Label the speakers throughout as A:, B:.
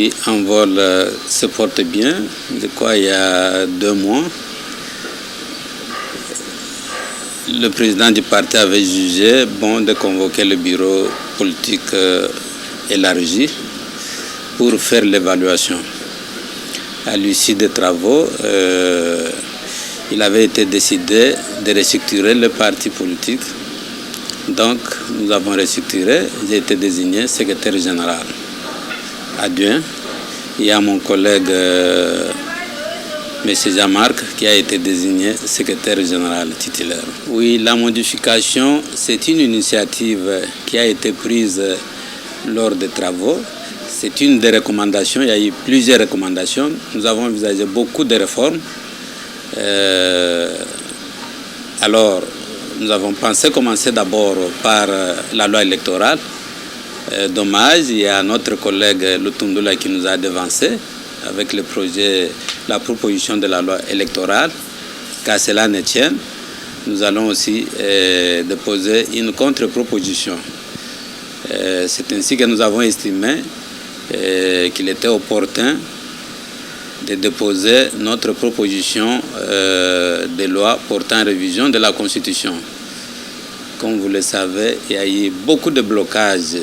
A: Oui, Envol se porte bien. Je crois il y a 2 mois, le président du parti avait jugé bon de convoquer le bureau politique élargi pour faire l'évaluation. À l'issue des travaux, il avait été décidé de restructurer le parti politique. Donc, nous avons restructuré. J'ai été désigné secrétaire général adjoint. Il y a mon collègue M. Jean-Marc qui a été désigné secrétaire général titulaire. Oui, la modification, c'est une initiative qui a été prise lors des travaux. C'est une des recommandations. Il y a eu plusieurs recommandations. Nous avons envisagé beaucoup de réformes. Alors, nous avons pensé commencer d'abord par la loi électorale. Dommage, il y a notre collègue Lutundula qui nous a devancé avec le projet, la proposition de la loi électorale. Qu'à cela ne tienne, nous allons aussi déposer une contre-proposition. C'est ainsi que nous avons estimé qu'il était opportun de déposer notre proposition de loi portant révision de la Constitution. Comme vous le savez, il y a eu beaucoup de blocages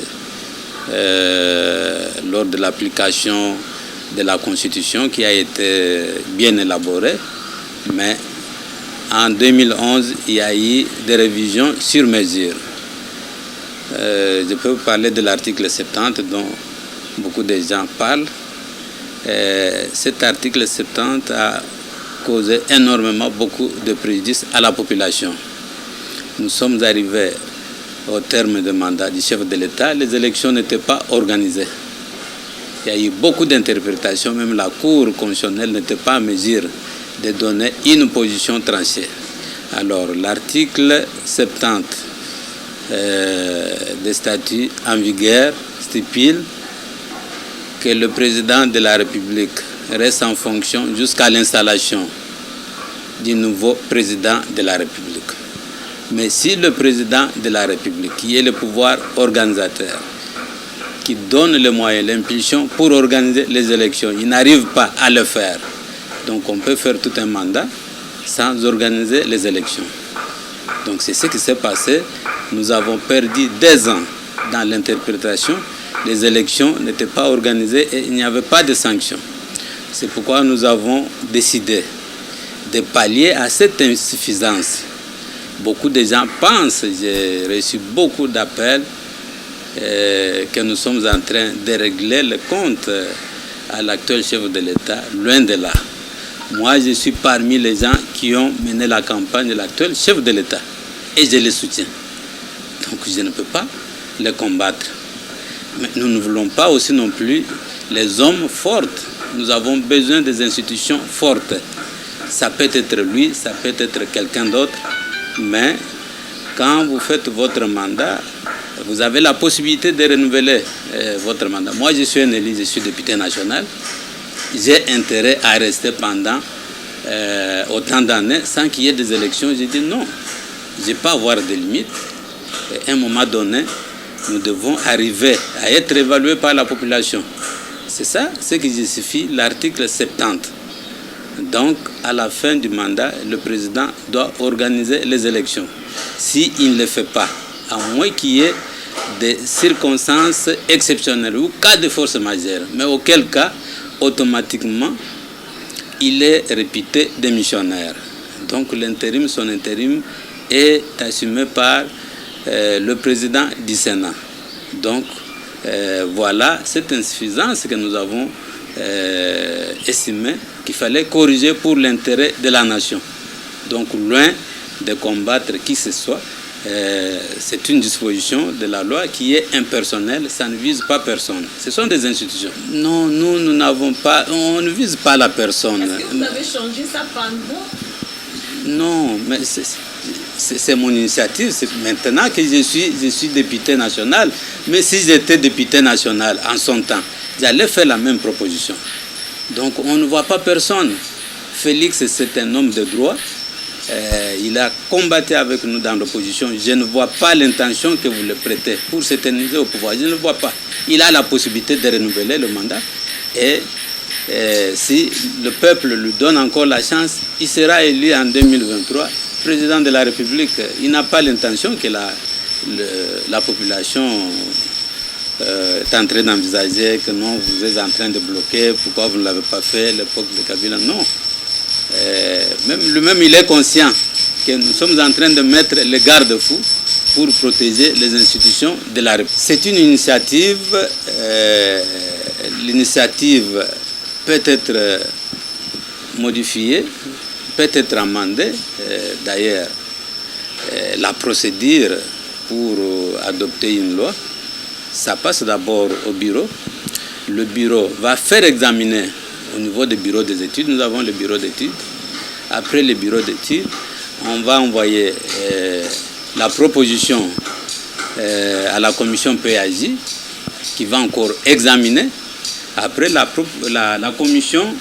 A: lors de l'application de la Constitution qui a été bien élaborée, mais en 2011, il y a eu des révisions sur mesure. Je peux vous parler de l'article 70 dont beaucoup de gens parlent. Cet article 70 a causé énormément beaucoup de préjudice à la population. Nous sommes arrivés au terme du mandat du chef de l'État, les élections n'étaient pas organisées. Il y a eu beaucoup d'interprétations, même la Cour constitutionnelle n'était pas en mesure de donner une position tranchée. Alors l'article 70 des statuts en vigueur stipule que le président de la République reste en fonction jusqu'à l'installation du nouveau président de la République. Mais si le président de la République, qui est le pouvoir organisateur, qui donne les moyens, l'impulsion pour organiser les élections, il n'arrive pas à le faire, donc on peut faire tout un mandat sans organiser les élections. Donc c'est ce qui s'est passé. Nous avons perdu 2 ans dans l'interprétation. Les élections n'étaient pas organisées et il n'y avait pas de sanctions. C'est pourquoi nous avons décidé de pallier à cette insuffisance. Beaucoup de gens pensent, j'ai reçu beaucoup d'appels, que nous sommes en train de régler le compte à l'actuel chef de l'État, loin de là. Moi, je suis parmi les gens qui ont mené la campagne de l'actuel chef de l'État et je les soutiens. Donc je ne peux pas les combattre. Mais nous ne voulons pas aussi non plus les hommes forts. Nous avons besoin des institutions fortes. Ça peut être lui, ça peut être quelqu'un d'autre, mais quand vous faites votre mandat, vous avez la possibilité de renouveler votre mandat. Moi, je suis un élu, je suis député national. J'ai intérêt à rester pendant autant d'années sans qu'il y ait des élections. J'ai dit non, je n'ai pas avoir de limites. Et à un moment donné, nous devons arriver à être évalués par la population. C'est ça ce qui justifie l'article 70. Donc, à la fin du mandat, le président doit organiser les élections. S'il ne le fait pas, à moins qu'il y ait des circonstances exceptionnelles ou cas de force majeure, mais auquel cas, automatiquement, il est réputé démissionnaire. Donc, son intérim est assumé par le président du Sénat. Donc, voilà cette insuffisance que nous avons estimé qu'il fallait corriger pour l'intérêt de la nation. Donc, loin de combattre qui que ce soit, c'est une disposition de la loi qui est impersonnelle, ça ne vise pas personne. Ce sont des institutions. Non, nous n'avons pas, on ne vise pas la personne.
B: Est-ce que vous avez changé ça pendant?
A: Non, mais c'est mon initiative. C'est maintenant que je suis député national. Mais si j'étais député national en son temps, j'allais faire la même proposition. Donc on ne voit pas personne. Félix, c'est un homme de droit. il a combattu avec nous dans l'opposition. Je ne vois pas l'intention que vous le prêtez pour s'éterniser au pouvoir. Je ne vois pas. Il a la possibilité de renouveler le mandat. Et si le peuple lui donne encore la chance, il sera élu en 2023 président de la République. Il n'a pas l'intention que la population est en train d'envisager que non, vous êtes en train de bloquer, pourquoi vous ne l'avez pas fait, l'époque de Kabila. Non. Lui-même, il est conscient que nous sommes en train de mettre les garde-fous pour protéger les institutions de la République. C'est une initiative, l'initiative peut être modifiée, peut être amendée. D'ailleurs, la procédure pour adopter une loi, ça passe d'abord au bureau. Le bureau va faire examiner au niveau des bureaux des études. Nous avons le bureau d'études. Après le bureau d'études, on va envoyer la proposition à la commission PAJ qui va encore examiner. Après, la commission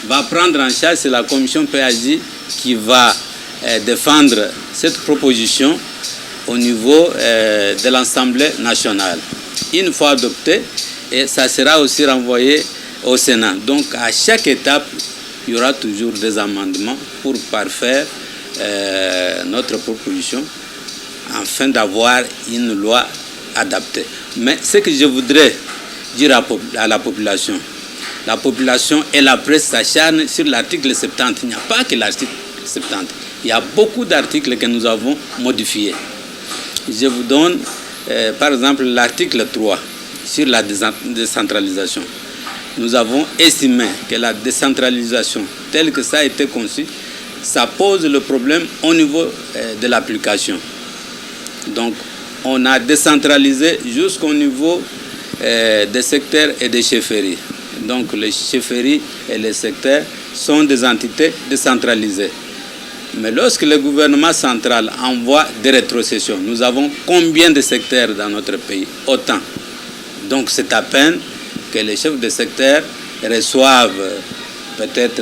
A: va prendre en charge, c'est la commission PAJ qui va défendre cette proposition au niveau de l'Assemblée nationale. Une fois adoptée, et ça sera aussi renvoyé au Sénat. Donc à chaque étape, il y aura toujours des amendements pour parfaire notre proposition afin d'avoir une loi adaptée. Mais ce que je voudrais dire à la population et la presse s'acharne sur l'article 70. Il n'y a pas que l'article 70. Il y a beaucoup d'articles que nous avons modifiés. Je vous donne par exemple l'article 3 sur la décentralisation. Nous avons estimé que la décentralisation telle que ça a été conçu, ça pose le problème au niveau de l'application. Donc on a décentralisé jusqu'au niveau des secteurs et des chefferies. Donc les chefferies et les secteurs sont des entités décentralisées. Mais lorsque le gouvernement central envoie des rétrocessions, nous avons combien de secteurs dans notre pays? Autant. Donc c'est à peine que les chefs de secteur reçoivent peut-être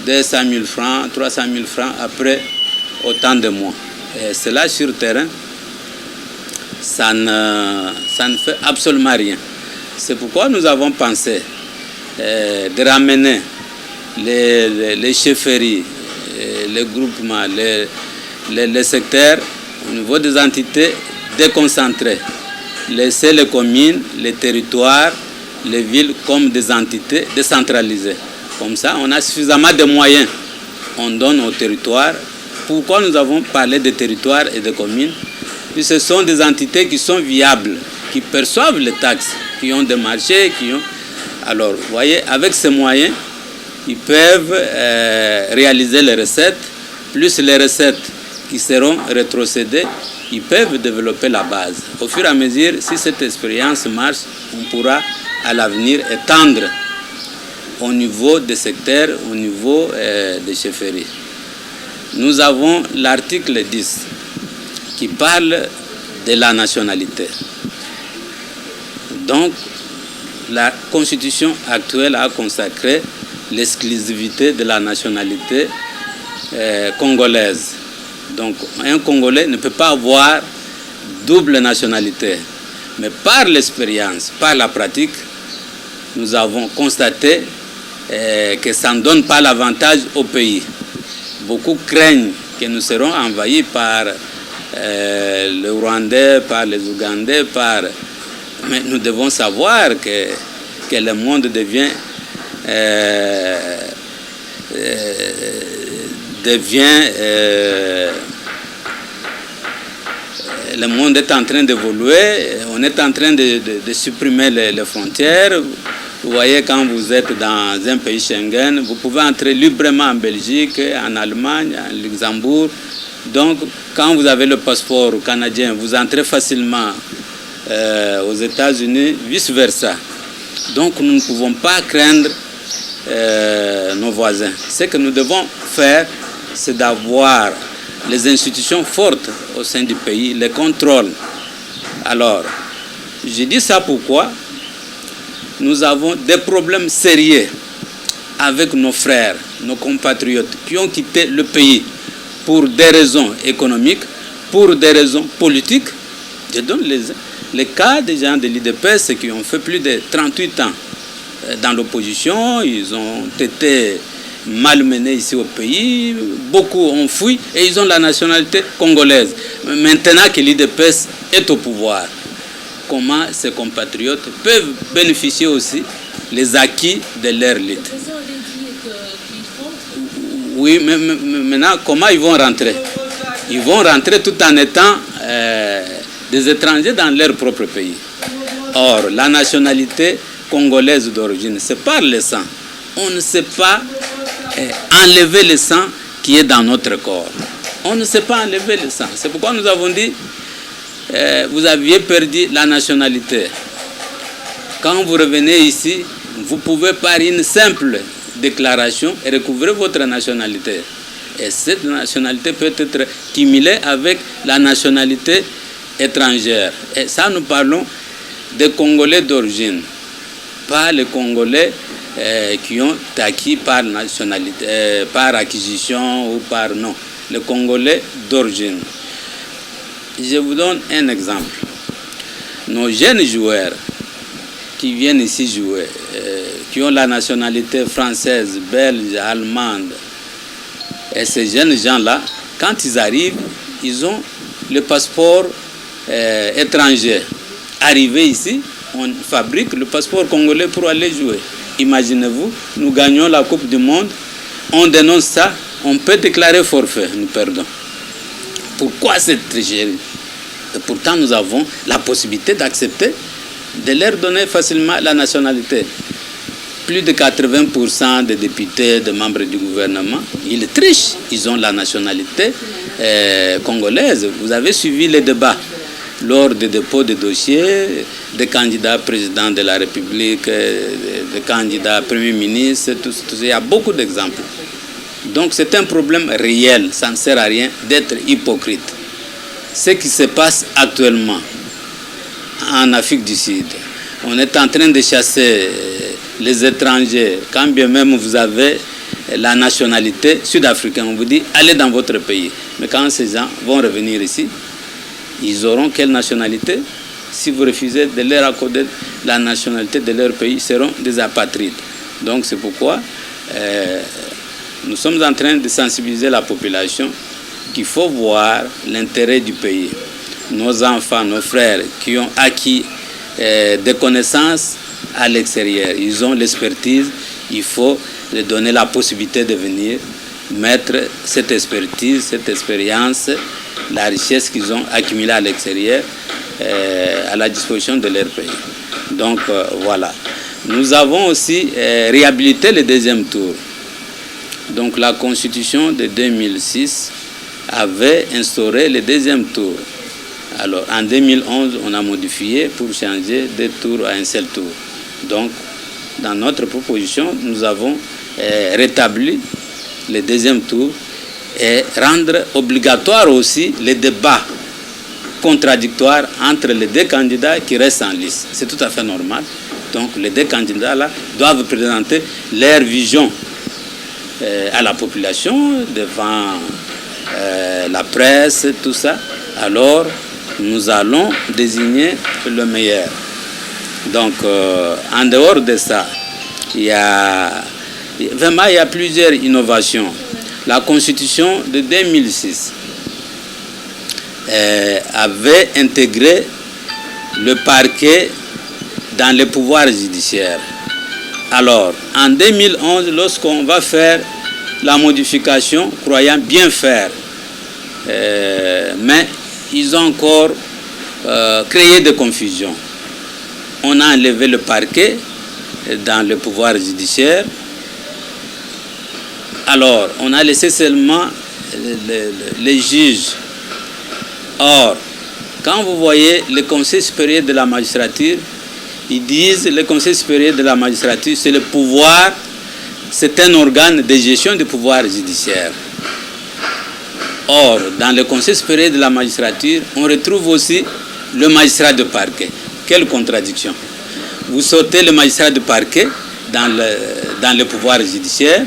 A: 200 000 francs, 300 000 francs après autant de mois. Et cela sur le terrain, ça ne fait absolument rien. C'est pourquoi nous avons pensé de ramener les chefferies, les groupements, les secteurs au niveau des entités déconcentrées. Laisser les communes, les territoires, les villes comme des entités décentralisées. Comme ça, on a suffisamment de moyens. On donne aux territoires. Pourquoi nous avons parlé de territoires et de communes? Puis ce sont des entités qui sont viables, qui perçoivent les taxes, qui ont des marchés, Alors, vous voyez, avec ces moyens, ils peuvent réaliser les recettes, plus les recettes qui seront rétrocédées, ils peuvent développer la base. Au fur et à mesure, si cette expérience marche, on pourra à l'avenir étendre au niveau des secteurs, au niveau des chefferies. Nous avons l'article 10 qui parle de la nationalité. Donc, la Constitution actuelle a consacré l'exclusivité de la nationalité congolaise. Donc, un Congolais ne peut pas avoir double nationalité. Mais par l'expérience, par la pratique, nous avons constaté que ça ne donne pas l'avantage au pays. Beaucoup craignent que nous serons envahis par les Rwandais, par les Ougandais, mais nous devons savoir que le monde devient le monde est en train d'évoluer, on est en train de supprimer les frontières. Vous voyez, quand vous êtes dans un pays Schengen, vous pouvez entrer librement en Belgique, en Allemagne, en Luxembourg. Donc, quand vous avez le passeport canadien, vous entrez facilement aux États-Unis, vice-versa. Donc, nous ne pouvons pas craindre nos voisins. Ce que nous devons faire, c'est d'avoir les institutions fortes au sein du pays, les contrôles. Alors, je dis ça pourquoi nous avons des problèmes sérieux avec nos frères, nos compatriotes qui ont quitté le pays pour des raisons économiques, pour des raisons politiques. Je donne les cas des gens de l'IDPS qui ont fait plus de 38 ans dans l'opposition. Ils ont été malmenés ici au pays, beaucoup ont fui et ils ont la nationalité congolaise. Maintenant que l'IDPS est au pouvoir, comment ces compatriotes peuvent bénéficier aussi les acquis de leur lutte? Oui, mais maintenant, comment ils vont rentrer? Ils vont rentrer tout en étant des étrangers dans leur propre pays. Or, la nationalité congolaise d'origine, c'est par le sang. On ne sait pas enlever le sang qui est dans notre corps. On ne sait pas enlever le sang. C'est pourquoi nous avons dit, vous aviez perdu la nationalité. Quand vous revenez ici, vous pouvez par une simple déclaration recouvrer votre nationalité. Et cette nationalité peut être cumulée avec la nationalité étrangère. Et ça, nous parlons des Congolais d'origine, pas les Congolais qui ont acquis par nationalité, par acquisition ou par non. Les Congolais d'origine. Je vous donne un exemple. Nos jeunes joueurs qui viennent ici jouer, qui ont la nationalité française, belge, allemande, et ces jeunes gens-là, quand ils arrivent, ils ont le passeport étranger. Arrivés ici, on fabrique le passeport congolais pour aller jouer. Imaginez-vous, nous gagnons la Coupe du Monde, on dénonce ça, on peut déclarer forfait, nous perdons. Pourquoi cette tricherie? Et pourtant, nous avons la possibilité d'accepter, de leur donner facilement la nationalité. Plus de 80% des députés, des membres du gouvernement, ils trichent, ils ont la nationalité congolaise. Vous avez suivi les débats lors des dépôts de dossiers, des candidats présidents de la République, des candidats premiers ministres, tout ça. Il y a beaucoup d'exemples. Donc c'est un problème réel, ça ne sert à rien d'être hypocrite. Ce qui se passe actuellement en Afrique du Sud, on est en train de chasser les étrangers, quand bien même vous avez la nationalité sud-africaine, on vous dit allez dans votre pays. Mais quand ces gens vont revenir ici, ils auront quelle nationalité? Si vous refusez de leur accorder la nationalité de leur pays, ils seront des apatrides. Donc c'est pourquoi nous sommes en train de sensibiliser la population qu'il faut voir l'intérêt du pays. Nos enfants, nos frères qui ont acquis des connaissances à l'extérieur, ils ont l'expertise, il faut leur donner la possibilité de venir mettre cette expertise, cette expérience, la richesse qu'ils ont accumulée à l'extérieur à la disposition de leur pays. Donc voilà. Nous avons aussi réhabilité le deuxième tour. Donc la Constitution de 2006 avait instauré le deuxième tour. Alors en 2011, on a modifié pour changer de tour à un seul tour. Donc dans notre proposition, nous avons rétabli le deuxième tour et rendre obligatoire aussi les débats contradictoires entre les deux candidats qui restent en liste. C'est tout à fait normal. Donc les deux candidats-là doivent présenter leur vision à la population, devant la presse, tout ça. Alors nous allons désigner le meilleur. Donc en dehors de ça, il y a plusieurs innovations. La Constitution de 2006 avait intégré le parquet dans le pouvoir judiciaire. Alors, en 2011, lorsqu'on va faire la modification, croyant bien faire, mais ils ont encore créé des confusions. On a enlevé le parquet dans le pouvoir judiciaire. Alors, on a laissé seulement les juges. Or, quand vous voyez le Conseil supérieur de la magistrature, ils disent le Conseil supérieur de la magistrature, c'est le pouvoir, c'est un organe de gestion du pouvoir judiciaire. Or, dans le Conseil supérieur de la magistrature, on retrouve aussi le magistrat de parquet. Quelle contradiction! Vous sautez le magistrat de parquet dans dans le pouvoir judiciaire.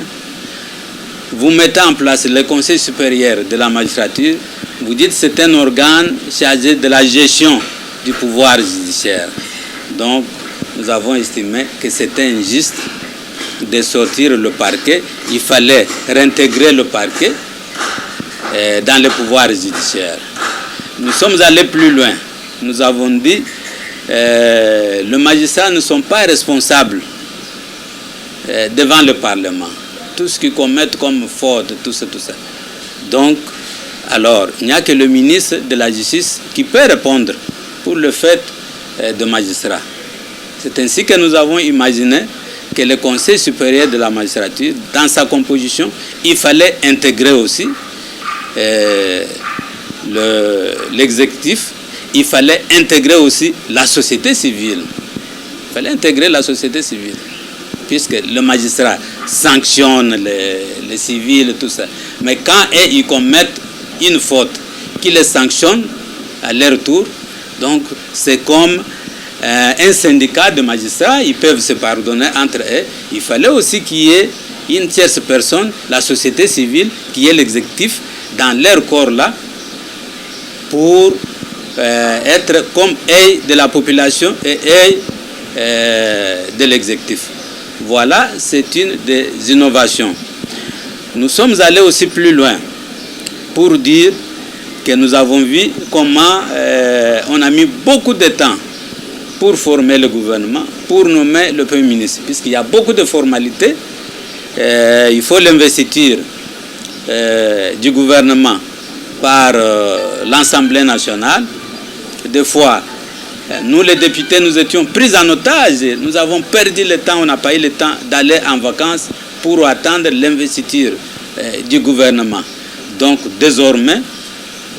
A: Vous mettez en place le Conseil supérieur de la magistrature. Vous dites que c'est un organe chargé de la gestion du pouvoir judiciaire. Donc, nous avons estimé que c'était injuste de sortir le parquet. Il fallait réintégrer le parquet dans le pouvoir judiciaire. Nous sommes allés plus loin. Nous avons dit que les magistrats ne sont pas responsables devant le Parlement. Tout ce qu'ils commettent comme faute, tout ça. Donc, alors, il n'y a que le ministre de la Justice qui peut répondre pour le fait de magistrat. C'est ainsi que nous avons imaginé que le Conseil supérieur de la magistrature, dans sa composition, il fallait intégrer aussi l'exécutif, il fallait intégrer aussi la société civile. Il fallait intégrer la société civile, puisque le magistrat sanctionne les civils, tout ça. Mais quand ils commettent une faute, qu'ils les sanctionnent à leur tour, donc c'est comme un syndicat de magistrats, ils peuvent se pardonner entre eux. Il fallait aussi qu'il y ait une tierce personne, la société civile, qui est l'exécutif, dans leur corps là, pour être comme œil de la population et œil de l'exécutif. Voilà, c'est une des innovations. Nous sommes allés aussi plus loin pour dire que nous avons vu comment on a mis beaucoup de temps pour former le gouvernement, pour nommer le Premier ministre, puisqu'il y a beaucoup de formalités. Il faut l'investiture du gouvernement par l'Assemblée nationale. Des fois, nous les députés, nous étions pris en otage. Nous avons perdu le temps, on n'a pas eu le temps d'aller en vacances pour attendre l'investiture du gouvernement. Donc, désormais,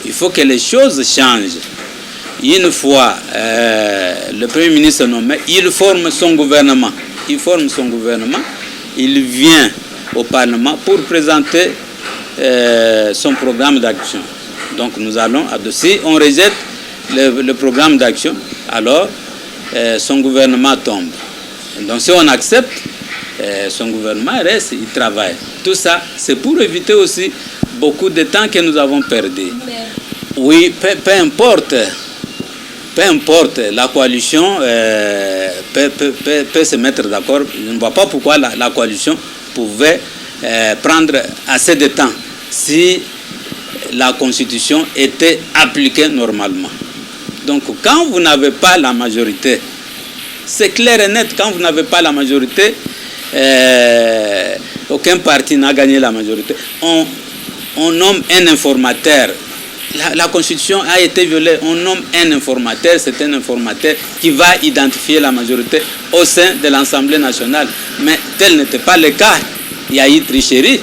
A: il faut que les choses changent. Une fois le Premier ministre nommé, il forme son gouvernement. Il vient au Parlement pour présenter son programme d'action. Donc nous allons, si on rejette le programme d'action, alors son gouvernement tombe. Donc si on accepte, son gouvernement reste, il travaille. Tout ça, c'est pour éviter aussi beaucoup de temps que nous avons perdu. Oui, peu importe, la coalition peut se mettre d'accord. Je ne vois pas pourquoi la coalition pouvait prendre assez de temps si la Constitution était appliquée normalement. Donc quand vous n'avez pas la majorité, c'est clair et net, quand vous n'avez pas la majorité, aucun parti n'a gagné la majorité. On nomme un informateur. La Constitution a été violée, on nomme un informateur, c'est un informateur qui va identifier la majorité au sein de l'Assemblée nationale. Mais tel n'était pas le cas. Il y a eu tricherie.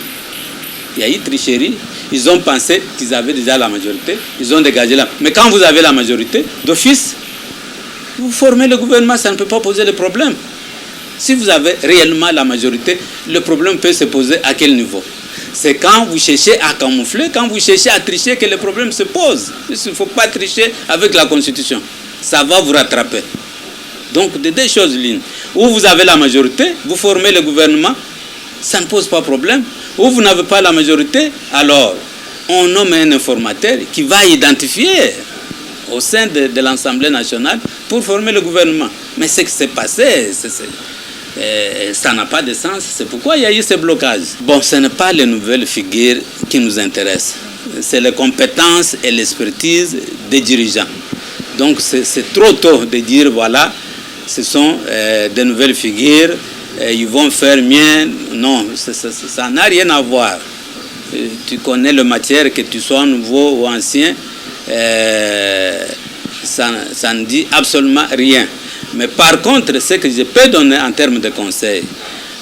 A: Ils ont pensé qu'ils avaient déjà la majorité, ils ont dégagé la... Mais quand vous avez la majorité, d'office, vous formez le gouvernement, ça ne peut pas poser de problème. Si vous avez réellement la majorité, le problème peut se poser à quel niveau? C'est quand vous cherchez à camoufler, quand vous cherchez à tricher que le problème se pose. Il ne faut pas tricher avec la Constitution. Ça va vous rattraper. Donc, deux choses l'une. Ou vous avez la majorité, vous formez le gouvernement, ça ne pose pas de problème. Ou vous n'avez pas la majorité, alors on nomme un informateur qui va identifier au sein de l'Assemblée nationale pour former le gouvernement. Mais ce qui s'est passé, ça n'a pas de sens. C'est pourquoi il y a eu ce blocage. Bon, ce n'est pas les nouvelles figures qui nous intéressent. C'est les compétences et l'expertise des dirigeants. Donc c'est trop tôt de dire, voilà, ce sont des nouvelles figures, ils vont faire mieux. Non, ça n'a rien à voir. Tu connais la matière, que tu sois nouveau ou ancien, ça ne dit absolument rien. Mais par contre, ce que je peux donner en termes de conseils,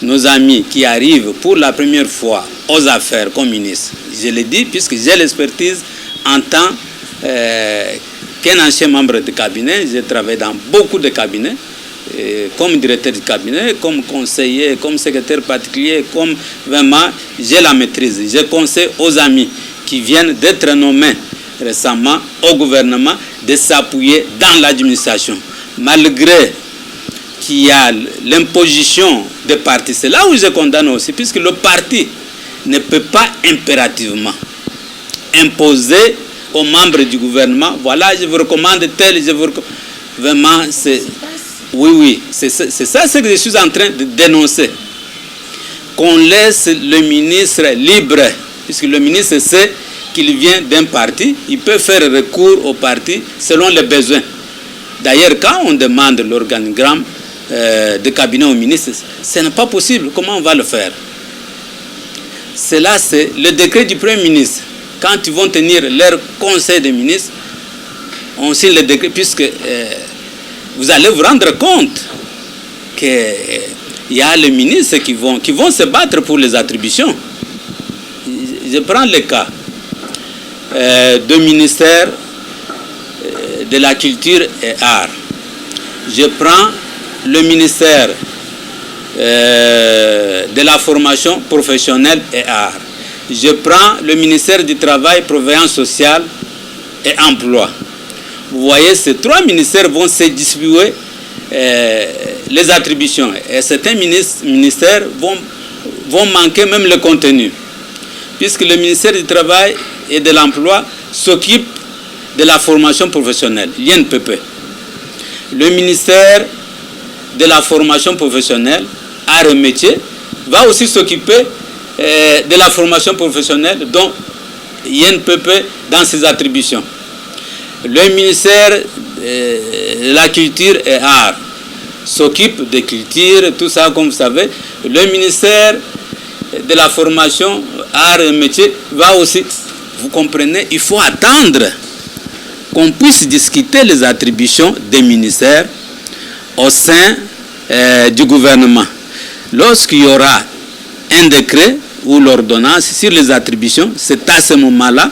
A: nos amis qui arrivent pour la première fois aux affaires comme ministre, je le dis puisque j'ai l'expertise en tant qu'un ancien membre de cabinet. J'ai travaillé dans beaucoup de cabinets, comme directeur de cabinet, comme conseiller, comme secrétaire particulier, comme vraiment, j'ai la maîtrise. Je conseille aux amis qui viennent d'être nommés récemment au gouvernement de s'appuyer dans l'administration. Malgré qu'il y a l'imposition des partis. C'est là où je condamne aussi, puisque le parti ne peut pas impérativement imposer aux membres du gouvernement, voilà, je vous recommande tel, je vous recommande... Vraiment, c'est... Oui, c'est ça ce que je suis en train de dénoncer. Qu'on laisse le ministre libre, puisque le ministre sait qu'il vient d'un parti, il peut faire recours au parti selon les besoins. D'ailleurs, quand on demande l'organigramme de cabinet au ministre, ce n'est pas possible. Comment on va le faire? Cela, c'est le décret du Premier ministre. Quand ils vont tenir leur conseil des ministres, on signe le décret, puisque vous allez vous rendre compte qu'il y a les ministres qui vont se battre pour les attributions. Je prends le cas du ministère de la Culture et Arts. Je prends le ministère de la Formation professionnelle et Arts. Je prends le ministère du Travail, Prévoyance sociale et Emploi. Vous voyez, ces trois ministères vont se distribuer les attributions. Et certains ministères vont manquer même le contenu. Puisque le ministère du Travail et de l'Emploi s'occupe de la formation professionnelle, l'INPP. Le ministère de la formation professionnelle, arts et métiers, va aussi s'occuper de la formation professionnelle, dont l'INPP dans ses attributions. Le ministère de la Culture et Arts s'occupe de culture, tout ça comme vous savez. Le ministère de la Formation, Arts et Métiers va aussi, vous comprenez, il faut attendre qu'on puisse discuter les attributions des ministères au sein du gouvernement. Lorsqu'il y aura un décret ou l'ordonnance sur les attributions, c'est à ce moment-là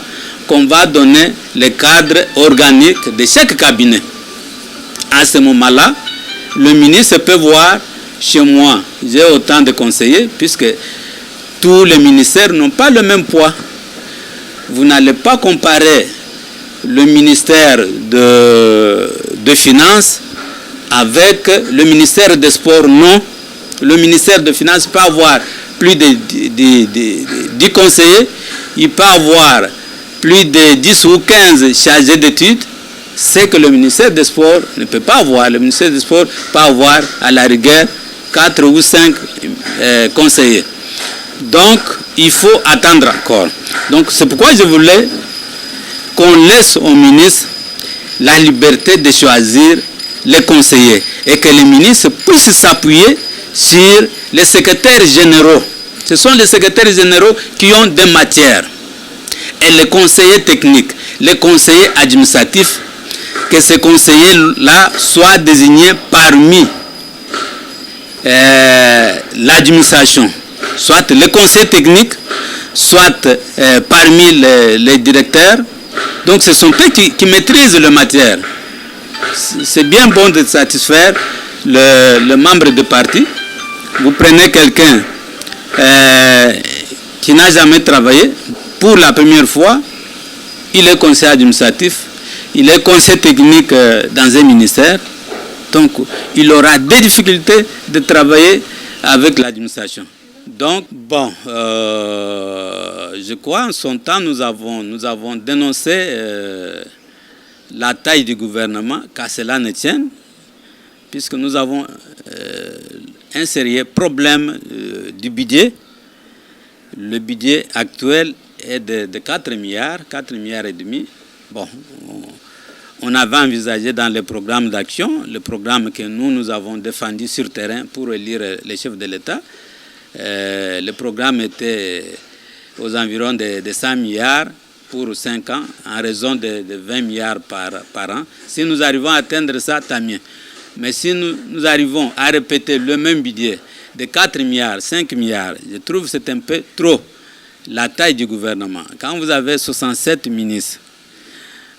A: qu'on va donner le cadre organique de chaque cabinet. À ce moment-là, le ministre peut voir, chez moi, j'ai autant de conseillers, puisque tous les ministères n'ont pas le même poids. Vous n'allez pas comparer le ministère de Finances avec le ministère des Sports, non. Le ministère de Finances peut avoir plus de 10 conseillers, il peut avoir plus de 10 ou 15 chargés d'études, c'est que le ministère des Sports ne peut pas avoir. Le ministère des Sports peut avoir à la rigueur 4 ou 5 conseillers. Donc, il faut attendre encore. Donc, c'est pourquoi je voulais qu'on laisse au ministre la liberté de choisir les conseillers et que les ministres puissent s'appuyer sur les secrétaires généraux. Ce sont les secrétaires généraux qui ont des matières. Et les conseillers techniques, les conseillers administratifs, que ces conseillers-là soient désignés parmi l'administration, soit les conseillers techniques, soit parmi les directeurs. Donc ce sont eux qui maîtrisent la matière. C'est bien bon de satisfaire le membre du parti. Vous prenez quelqu'un qui n'a jamais travaillé, pour la première fois, il est conseiller administratif, il est conseiller technique dans un ministère, donc il aura des difficultés de travailler avec l'administration. Donc, bon, je crois en son temps, nous avons dénoncé la taille du gouvernement, qu'à cela ne tienne, puisque nous avons un sérieux problème du budget. Le budget actuel est de 4 milliards, 4 milliards et demi. Bon, on avait envisagé dans le programme d'action, le programme que nous avons défendu sur terrain pour élire les chefs de l'État. Le programme était aux environs de 100 milliards pour 5 ans, en raison de 20 milliards par an. Si nous arrivons à atteindre ça, tant mieux. Mais si nous arrivons à répéter le même budget de 4 milliards, 5 milliards, je trouve que c'est un peu trop la taille du gouvernement. Quand vous avez 67 ministres,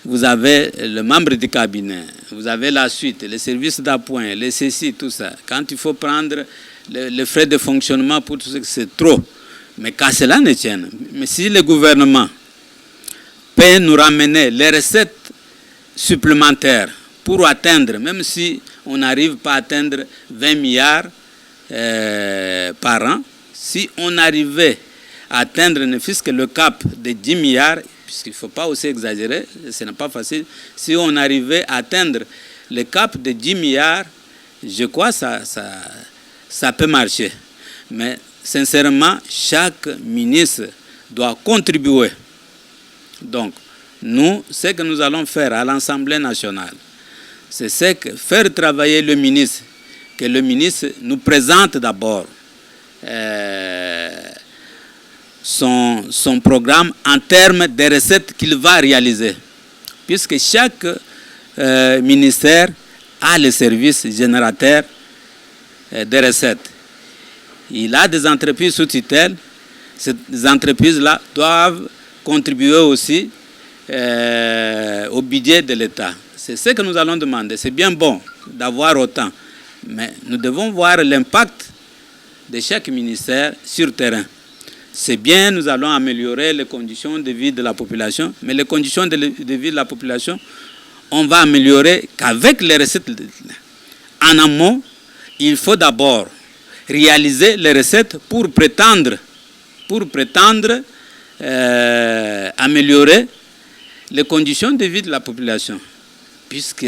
A: vous avez le membre du cabinet, vous avez la suite, les services d'appoint, les ceci, tout ça. Quand il faut prendre les frais de fonctionnement pour tout ça, c'est trop. Mais qu'à cela ne tienne. Mais si le gouvernement peut nous ramener les recettes supplémentaires pour atteindre, même si on n'arrive pas à atteindre 20 milliards, par an. Si on arrivait à atteindre ne fût-ce que le cap de 10 milliards, puisqu'il ne faut pas aussi exagérer, ce n'est pas facile, si on arrivait à atteindre le cap de 10 milliards, je crois que ça peut marcher. Mais sincèrement, chaque ministre doit contribuer. Donc, nous, ce que nous allons faire à l'Assemblée nationale, c'est faire travailler le ministre, que le ministre nous présente d'abord son programme en termes de recettes qu'il va réaliser. Puisque chaque ministère a le service générateur de recettes. Il a des entreprises sous tutelle. Ces entreprises-là doivent contribuer aussi au budget de l'État. C'est ce que nous allons demander. C'est bien bon d'avoir autant, mais nous devons voir l'impact de chaque ministère sur le terrain. C'est bien, nous allons améliorer les conditions de vie de la population, mais les conditions de vie de la population, on va améliorer qu'avec les recettes. En amont, il faut d'abord réaliser les recettes pour prétendre améliorer les conditions de vie de la population. Puisque,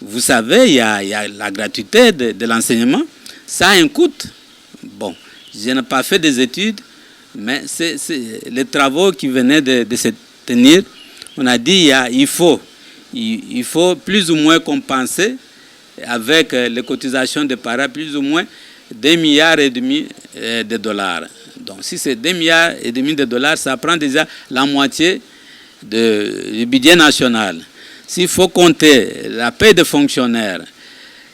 A: vous savez, il y a la gratuité de l'enseignement, ça a un coût. Bon, je n'ai pas fait des études, mais c'est les travaux qui venaient de se tenir. On a dit il faut plus ou moins compenser avec les cotisations des parents, plus ou moins 2,5 milliards de dollars. Donc si c'est 2,5 milliards de dollars, ça prend déjà la moitié du budget national. S'il faut compter la paie des fonctionnaires,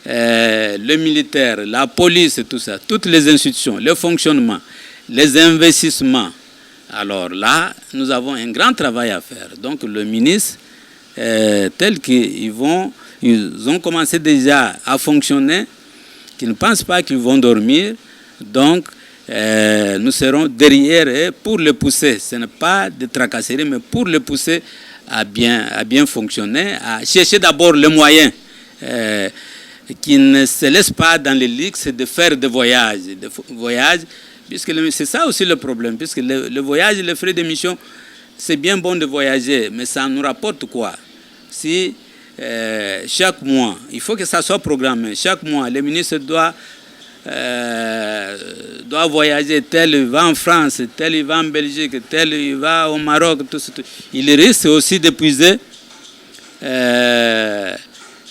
A: le militaire, la police, tout ça, toutes les institutions, le fonctionnement, les investissements, alors là, nous avons un grand travail à faire. Donc le ministre, tel qu'ils ont commencé déjà à fonctionner, qu'ils ne pensent pas qu'ils vont dormir, donc nous serons derrière eux pour le pousser. Ce n'est pas de tracasserie, mais pour le pousser à bien fonctionner, à chercher d'abord les moyens, qui ne se laissent pas dans les luxes de faire des voyages, puisque c'est ça aussi le problème, puisque le voyage, les frais d'émission, c'est bien bon de voyager, mais ça nous rapporte quoi? Si chaque mois, il faut que ça soit programmé, chaque mois, le ministre doit voyager, tel il va en France, tel il va en Belgique, tel il va au Maroc, tout ça. Il risque aussi d'épuiser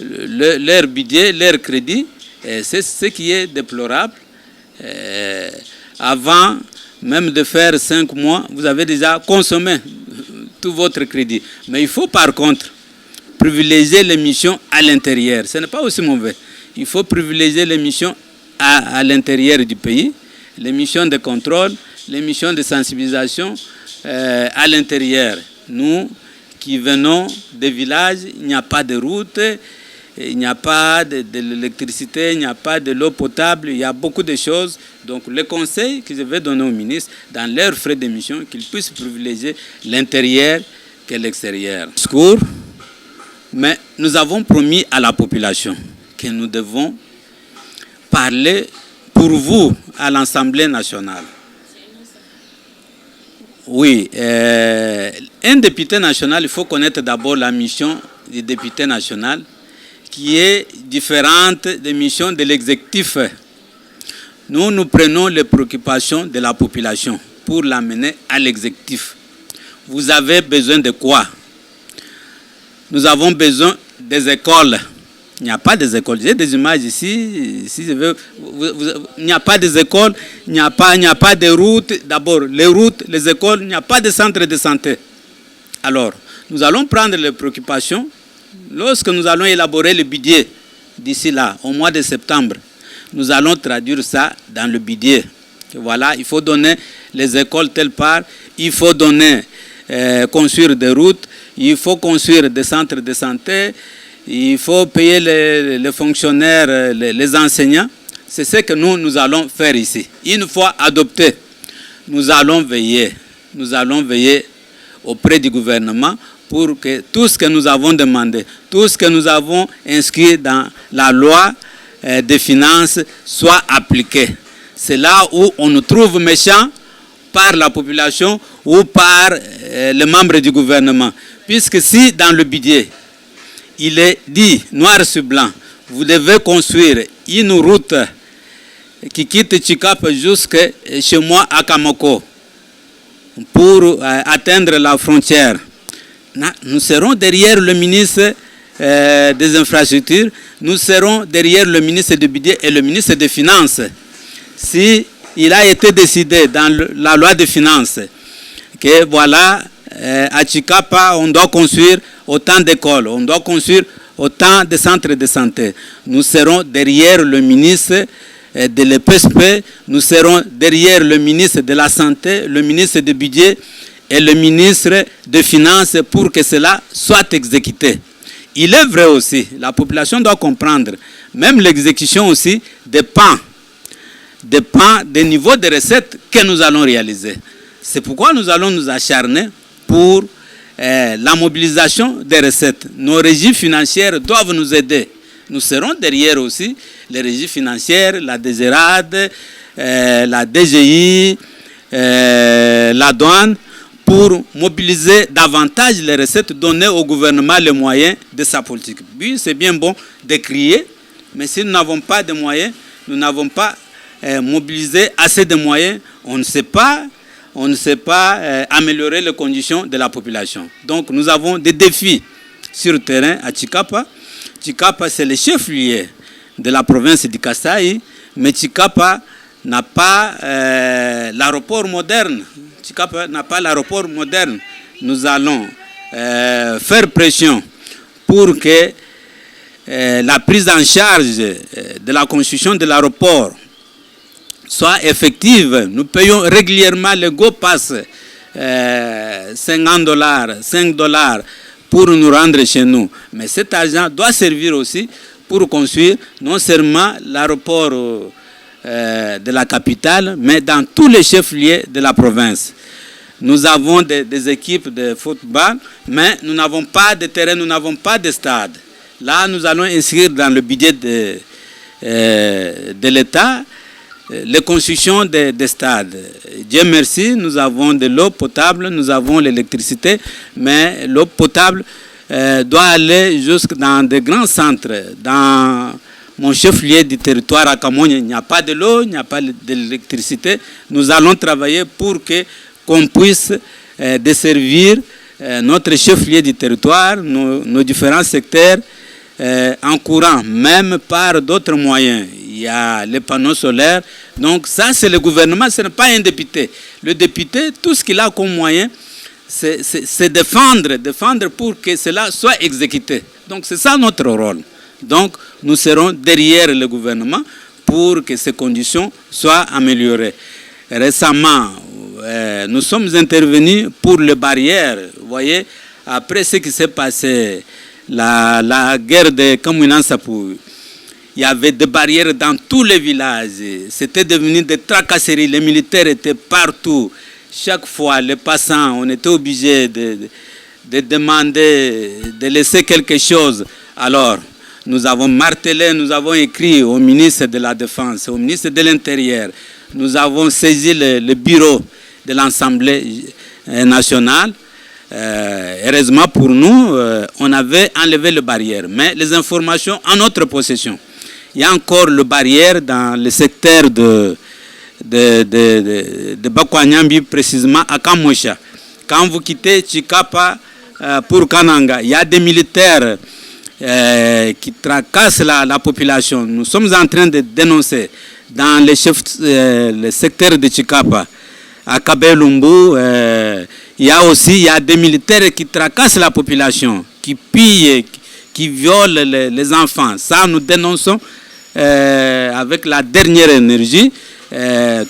A: leur budget, leur crédit. C'est ce qui est déplorable. Avant même de faire 5 mois, vous avez déjà consommé tout votre crédit. Mais il faut par contre privilégier les missions à l'intérieur. Ce n'est pas aussi mauvais. Il faut privilégier les missions à l'intérieur du pays, les missions de contrôle, les missions de sensibilisation à l'intérieur. Nous qui venons des villages, il n'y a pas de route, il n'y a pas de l'électricité, il n'y a pas de l'eau potable, il y a beaucoup de choses. Donc le conseil que je vais donner aux ministres, dans leurs frais d'émission, qu'ils puissent privilégier l'intérieur que l'extérieur. Mais nous avons promis à la population que nous devons parler pour vous à l'Assemblée nationale. Oui, un député national, il faut connaître d'abord la mission du député national qui est différente des missions de l'exécutif. Nous prenons les préoccupations de la population pour l'amener à l'exécutif. Vous avez besoin de quoi? Nous avons besoin des écoles. Il n'y a pas des écoles. J'ai des images ici. Si je veux, il n'y a pas des écoles, il n'y a pas de routes. D'abord, les routes, les écoles, il n'y a pas de centre de santé. Alors, nous allons prendre les préoccupations. Lorsque nous allons élaborer le budget d'ici là, au mois de septembre, nous allons traduire ça dans le budget. Voilà, il faut donner les écoles telle part, il faut donner, construire des routes, il faut construire des centres de santé, il faut payer les fonctionnaires, les enseignants. C'est ce que nous allons faire ici. Une fois adopté, nous allons veiller auprès du gouvernement pour que tout ce que nous avons demandé, tout ce que nous avons inscrit dans la loi des finances soit appliquée. C'est là où on nous trouve méchants par la population ou par les membres du gouvernement. Puisque si dans le budget, il est dit noir sur blanc, vous devez construire une route qui quitte Chikapa jusqu'à chez moi à Kamoko pour atteindre la frontière. Nous serons derrière le ministre des infrastructures, nous serons derrière le ministre du budget et le ministre des finances. Si il a été décidé dans la loi de finances que voilà, à Chikapa, on doit construire autant d'écoles, on doit construire autant de centres de santé. Nous serons derrière le ministre de l'EPSP, nous serons derrière le ministre de la Santé, le ministre du Budget et le ministre des Finances pour que cela soit exécuté. Il est vrai aussi, la population doit comprendre, même l'exécution aussi dépend des niveaux de recettes que nous allons réaliser. C'est pourquoi nous allons nous acharner pour la mobilisation des recettes. Nos régies financières doivent nous aider. Nous serons derrière aussi les régies financières, la DGRAD, la DGI, la douane, pour mobiliser davantage les recettes, donner au gouvernement les moyens de sa politique. Oui, c'est bien bon de crier, mais si nous n'avons pas de moyens, nous n'avons pas mobilisé assez de moyens, on ne sait pas améliorer les conditions de la population. Donc nous avons des défis sur le terrain à Chikapa. Chikapa, c'est le chef-lieu de la province du Kasaï, mais Chikapa n'a pas l'aéroport moderne. Chikapa n'a pas l'aéroport moderne. Nous allons faire pression pour que la prise en charge de la construction de l'aéroport soit effective. Nous payons régulièrement le Go Pass, $50, $5 pour nous rendre chez nous. Mais cet argent doit servir aussi pour construire non seulement l'aéroport de la capitale, mais dans tous les chefs-lieux de la province. Nous avons des équipes de football, mais nous n'avons pas de terrain, nous n'avons pas de stade. Là, nous allons inscrire dans le budget de l'État les constructions des stades. Dieu merci, nous avons de l'eau potable, nous avons l'électricité, mais l'eau potable doit aller jusque dans de grands centres. Dans mon chef-lieu du territoire à Kamogne, il n'y a pas de l'eau, il n'y a pas d'électricité. Nous allons travailler pour qu'on puisse desservir notre chef-lieu du territoire, nos différents secteurs, en courant, même par d'autres moyens. Il y a les panneaux solaires. Donc ça, c'est le gouvernement, ce n'est pas un député. Le député, tout ce qu'il a comme moyen, c'est défendre pour que cela soit exécuté. Donc c'est ça notre rôle. Donc nous serons derrière le gouvernement pour que ces conditions soient améliorées. Récemment, nous sommes intervenus pour les barrières. Vous voyez, après ce qui s'est passé, la guerre de Kamouinansapou, il y avait des barrières dans tous les villages. C'était devenu des tracasseries. Les militaires étaient partout. Chaque fois, les passants, on était obligé de demander, de laisser quelque chose. Alors, nous avons martelé, nous avons écrit au ministre de la Défense, au ministre de l'Intérieur. Nous avons saisi le bureau de l'Assemblée nationale. Heureusement pour nous, on avait enlevé les barrières. Mais les informations en notre possession. Il y a encore le barrière dans le secteur de Bakwanyambi, précisément à Kamosha. Quand vous quittez Chikapa pour Kananga, il y a des militaires qui tracassent la population. Nous sommes en train de dénoncer dans le secteur de Chikapa, à Kabelumbu, il y a des militaires qui tracassent la population, qui pillent, qui violent les enfants. Ça, nous dénonçons avec la dernière énergie.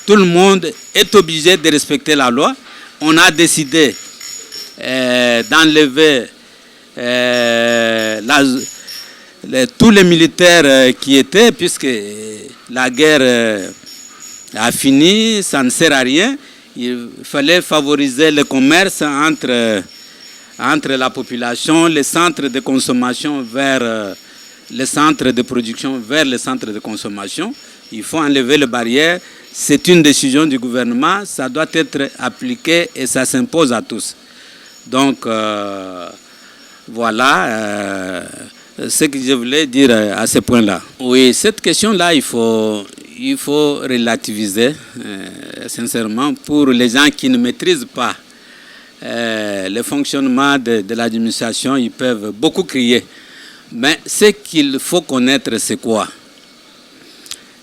A: Tout le monde est obligé de respecter la loi. On a décidé d'enlever tous les militaires qui étaient, puisque la guerre a fini, ça ne sert à rien. Il fallait favoriser le commerce entre la population, les centres de consommation vers les centres de production vers les centres de consommation. Il faut enlever les barrières. C'est une décision du gouvernement. Ça doit être appliqué et ça s'impose à tous. Donc, voilà ce que je voulais dire à ce point-là. Oui, cette question-là, il faut relativiser, sincèrement, pour les gens qui ne maîtrisent pas le fonctionnement de l'administration. Ils peuvent beaucoup crier. Mais ce qu'il faut connaître, c'est quoi?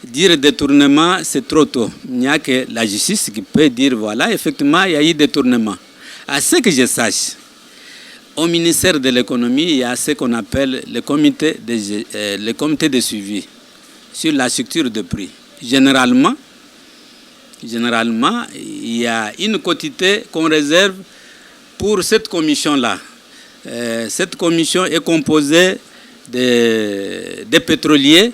A: Dire détournement, c'est trop tôt. Il n'y a que la justice qui peut dire, voilà, effectivement, il y a eu détournement. À ce que je sache, au ministère de l'économie, il y a ce qu'on appelle le comité de suivi sur la structure de prix. Généralement, il y a une quotité qu'on réserve pour cette commission-là. Cette commission est composée des pétroliers,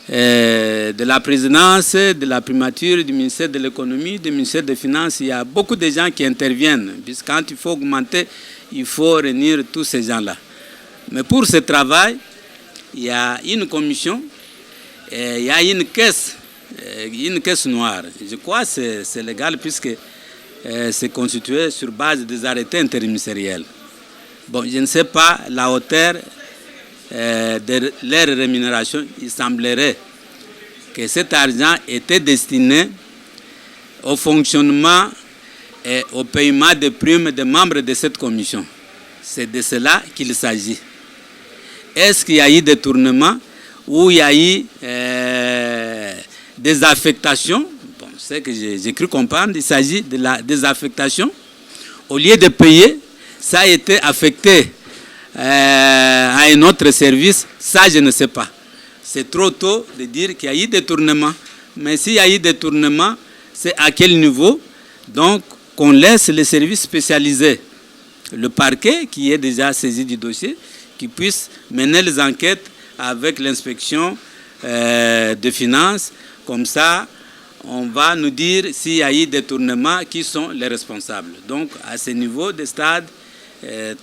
A: de la présidence, de la primature, du ministère de l'économie, du ministère des finances. Il y a beaucoup de gens qui interviennent, puisque quand il faut augmenter, il faut réunir tous ces gens-là. Mais pour ce travail, il y a une commission, et il y a une caisse noire. Je crois que c'est légal, puisque c'est constitué sur base des arrêtés interministériels. Bon, je ne sais pas la hauteur de leur rémunération. Il semblerait que cet argent était destiné au fonctionnement et au paiement des primes des membres de cette commission. C'est de cela qu'il s'agit. Est-ce qu'il y a eu des détournements ou il y a eu des affectations? Bon, c'est que j'ai cru comprendre, il s'agit de la désaffectation. Au lieu de payer, ça a été affecté à un autre service. Ça, je ne sais pas. C'est trop tôt de dire qu'il y a eu détournement. Mais s'il y a eu détournement, c'est à quel niveau? Donc, qu'on laisse les services spécialisés, le parquet qui est déjà saisi du dossier, qui puisse mener les enquêtes avec l'inspection de finances. Comme ça, on va nous dire s'il y a eu détournement, qui sont les responsables. Donc, à ce niveau de stade,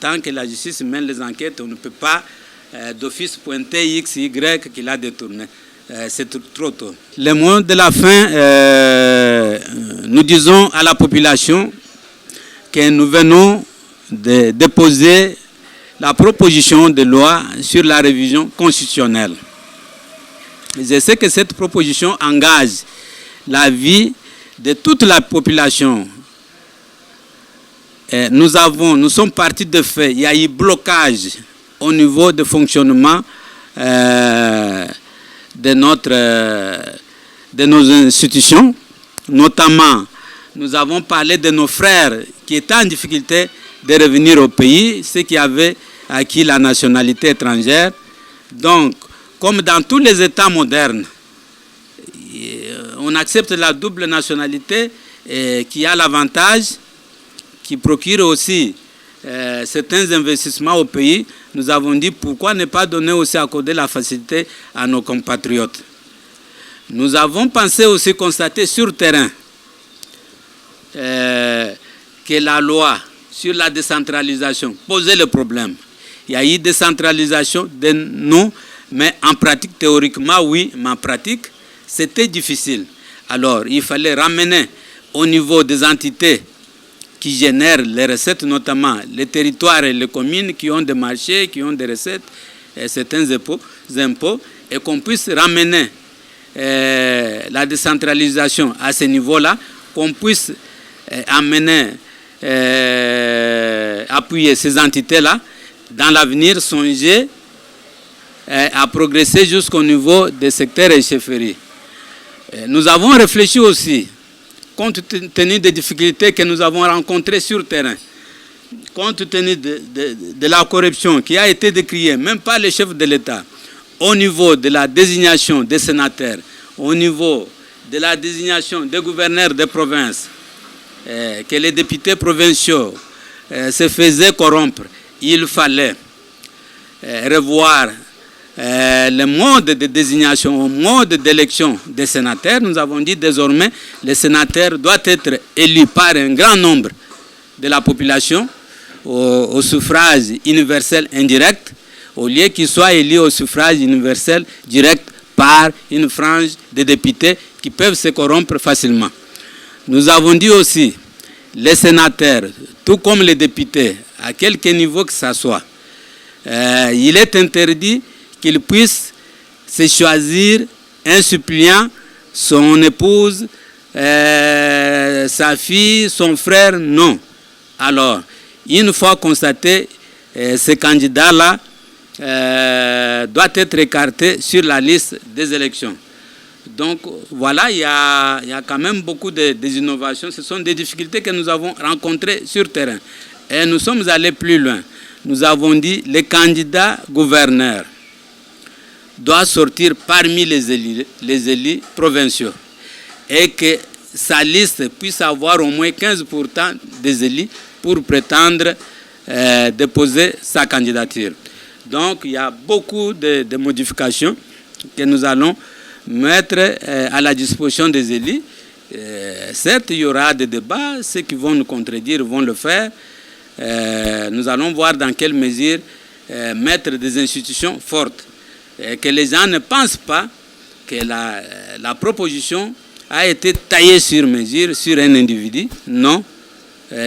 A: tant que la justice mène les enquêtes, on ne peut pas d'office pointer X, Y qu'il a détourné. C'est trop tôt. Le mot de la fin, nous disons à la population que nous venons de déposer la proposition de loi sur la révision constitutionnelle. Je sais que cette proposition engage la vie de toute la population. Nous sommes partis de fait. Il y a eu blocage au niveau de fonctionnement de nos institutions. Notamment, nous avons parlé de nos frères qui étaient en difficulté de revenir au pays, ceux qui avaient acquis la nationalité étrangère. Donc, comme dans tous les États modernes, on accepte la double nationalité qui a l'avantage, qui procure aussi certains investissements au pays. Nous avons dit pourquoi ne pas donner aussi, accorder la facilité à nos compatriotes. Nous avons pensé aussi constater sur terrain que la loi sur la décentralisation posait le problème. Il y a eu décentralisation de nous, mais en pratique, théoriquement, oui, mais en pratique, c'était difficile. Alors, il fallait ramener au niveau des entités qui génèrent les recettes, notamment les territoires et les communes qui ont des marchés, qui ont des recettes, et certains impôts, et qu'on puisse ramener la décentralisation à ce niveau-là, qu'on puisse appuyer ces entités-là, dans l'avenir, songer à progresser jusqu'au niveau des secteurs et chefferies. Nous avons réfléchi aussi, compte tenu des difficultés que nous avons rencontrées sur le terrain, compte tenu de la corruption qui a été décriée, même par les chefs de l'État, au niveau de la désignation des sénateurs, au niveau de la désignation des gouverneurs des provinces, que les députés provinciaux se faisaient corrompre. Il fallait revoir le mode de désignation, le mode d'élection des sénateurs. Nous avons dit désormais les sénateurs doivent être élus par un grand nombre de la population au suffrage universel indirect, au lieu qu'ils soient élus au suffrage universel direct par une frange de députés qui peuvent se corrompre facilement. Nous avons dit aussi, les sénateurs, tout comme les députés, à quelque niveau que ce soit, il est interdit qu'ils puissent se choisir un suppléant, son épouse, sa fille, son frère, non. Alors, une fois constaté, ce candidat-là doit être écarté sur la liste des élections. Donc voilà, il y a quand même beaucoup des innovations. Ce sont des difficultés que nous avons rencontrées sur terrain. Et nous sommes allés plus loin. Nous avons dit que les candidats gouverneurs doivent sortir parmi les élus provinciaux et que sa liste puisse avoir au moins 15% des élus pour prétendre déposer sa candidature. Donc il y a beaucoup de modifications que nous allons mettre à la disposition des élus. Certes, il y aura des débats, ceux qui vont nous contredire vont le faire. Nous allons voir dans quelle mesure mettre des institutions fortes. Que les gens ne pensent pas que la proposition a été taillée sur mesure sur un individu. Non,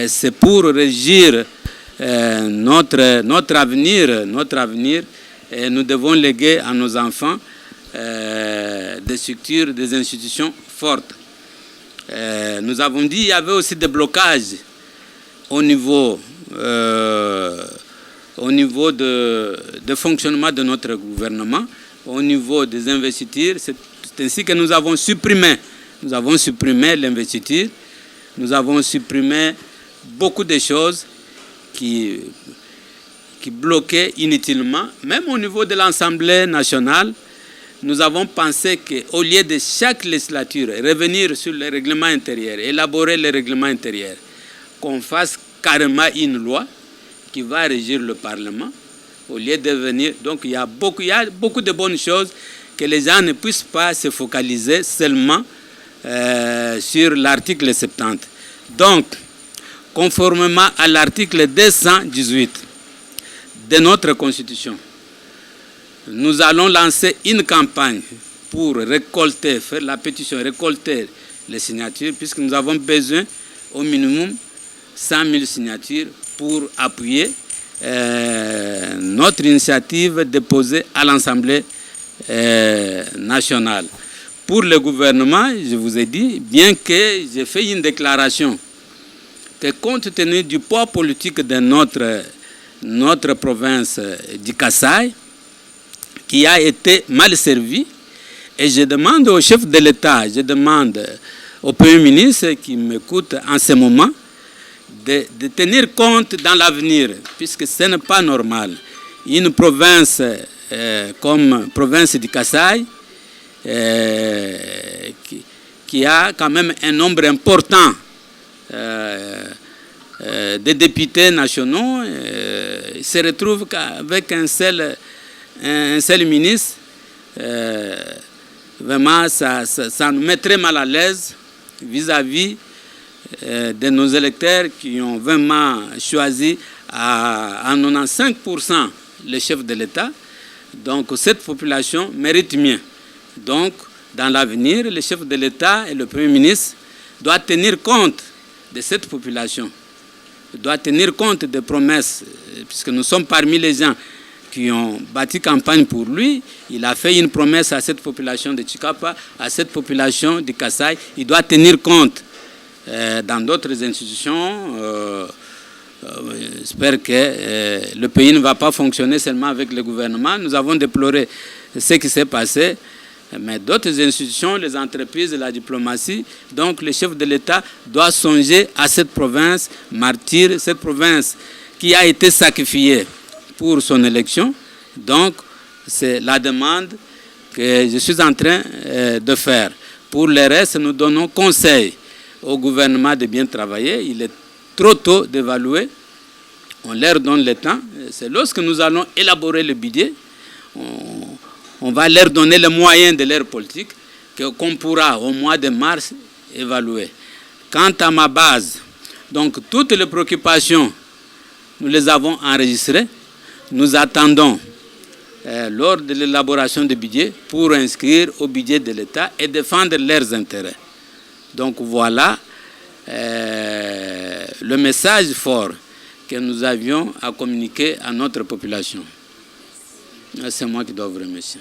A: c'est pour régir notre avenir, et nous devons léguer à nos enfants des structures, des institutions fortes. Nous avons dit qu'il y avait aussi des blocages au niveau de fonctionnement de notre gouvernement, au niveau des investitures. C'est ainsi que nous avons supprimé l'investiture, nous avons supprimé beaucoup de choses qui bloquaient inutilement. Même au niveau de l'Assemblée nationale, nous avons pensé qu'au lieu de chaque législature revenir sur le règlement intérieur, élaborer le règlement intérieur, qu'on fasse carrément une loi qui va régir le Parlement, au lieu de venir. Donc il y a beaucoup de bonnes choses, que les gens ne puissent pas se focaliser seulement sur l'article 70. Donc, conformément à l'article 218 de notre Constitution, nous allons lancer une campagne pour récolter, faire la pétition, récolter les signatures, puisque nous avons besoin au minimum 100 000 signatures pour appuyer notre initiative déposée à l'Assemblée nationale. Pour le gouvernement, je vous ai dit, bien que j'ai fait une déclaration, que compte tenu du poids politique de notre province du Kasaï, qui a été mal servi, et je demande au chef de l'État, je demande au Premier ministre qui m'écoute en ce moment, de tenir compte dans l'avenir, puisque ce n'est pas normal. Une province comme province du Kasaï, qui a quand même un nombre important de députés nationaux, se retrouve avec un seul ministre. Vraiment, ça nous met très mal à l'aise vis-à-vis de nos électeurs qui ont vraiment choisi à 95% le chef de l'État. Donc cette population mérite mieux. Donc dans l'avenir, le chef de l'État et le Premier ministre doivent tenir compte de cette population, doivent tenir compte des promesses, puisque nous sommes parmi les gens qui ont bâti campagne pour lui. Il a fait une promesse à cette population de Chikapa, à cette population du Kasaï. Il doit tenir compte dans d'autres institutions. J'espère que le pays ne va pas fonctionner seulement avec le gouvernement. Nous avons déploré ce qui s'est passé, mais d'autres institutions, les entreprises, la diplomatie, donc le chef de l'État doit songer à cette province martyre, cette province qui a été sacrifiée pour son élection. Donc, c'est la demande que je suis en train de faire. Pour le reste, nous donnons conseil au gouvernement de bien travailler. Il est trop tôt d'évaluer. On leur donne le temps. C'est lorsque nous allons élaborer le budget, on va leur donner les moyens de leur politique qu'on pourra au mois de mars évaluer. Quant à ma base, donc toutes les préoccupations, nous les avons enregistrées. Nous attendons lors de l'élaboration du budget pour inscrire au budget de l'État et défendre leurs intérêts. Donc voilà le message fort que nous avions à communiquer à notre population. C'est moi qui dois vous remercier.